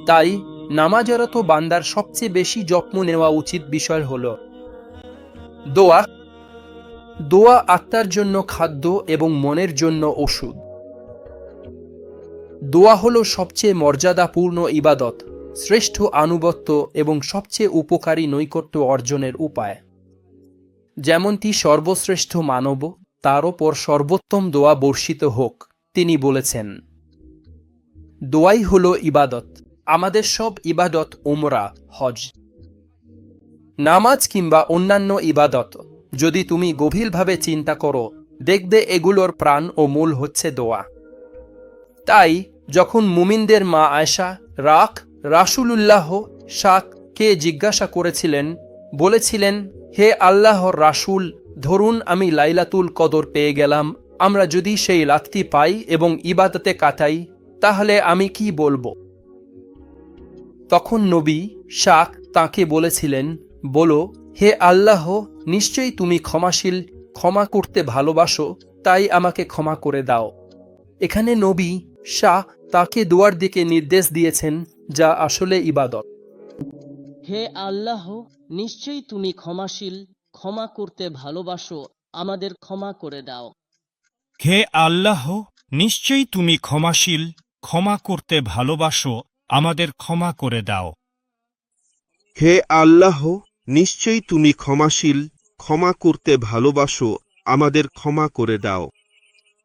তাই নামাজরত বান্দার সবচেয়ে বেশি যত্ন নেওয়া উচিত বিষয় হল দোয়া। দোয়া আত্মার জন্য খাদ্য এবং মনের জন্য ওষুধ। দোয়া হল সবচেয়ে মর্যাদাপূর্ণ ইবাদত, শ্রেষ্ঠ আনুগত্য এবং সবচেয়ে উপকারী নৈকট্য অর্জনের উপায়। যেমনটি সর্বশ্রেষ্ঠ মানব, তার ওপর সর্বোত্তম দোয়া বর্ষিত হোক, তিনি বলেছেন। দোয়াই হল ইবাদত। আমাদের সব ইবাদত, উমরা, হজ, নামাজ কিংবা অন্যান্য ইবাদত, যদি তুমি গভীরভাবে চিন্তা করো, দেখবে এগুলোর প্রাণ ও মূল হচ্ছে দোয়া। তাই যখন মুমিনদের মা আয়েশা রাসূলুল্লাহ কে জিজ্ঞাসা করেছিলেন, বলেছিলেন, হে আল্লাহর রাসূল, ধরুন আমি লাইলাতুল কদর পেয়ে গেলাম, আমরা যদি সেই রাতটি পাই এবং ইবাদতে কাটাই, তাহলে আমি কি বলবো? তখন নবী তাকে বলেছিলেন, বলো, হে আল্লাহ, নিশ্চয়ই তুমি ক্ষমাশীল, ক্ষমা করতে ভালোবাসো, তাই আমাকে ক্ষমা করে দাও। এখানে নবী তাকে দোয়ার দিকে নির্দেশ দিয়েছেন, যা আসলে ইবাদত। হে আল্লাহ, নিশ্চয়ই তুমি ক্ষমাশীল, ক্ষমা করতে ভালোবাসো, আমাদের ক্ষমা করে দাও। হে আল্লাহ, নিশ্চয়ই তুমি ক্ষমাশীল, ক্ষমা করতে ভালোবাসো, আমাদের ক্ষমা করে দাও। হে আল্লাহ, নিশ্চয়ই তুমি ক্ষমাশীল, ক্ষমা করতে ভালোবাসো, আমাদের ক্ষমা করে দাও।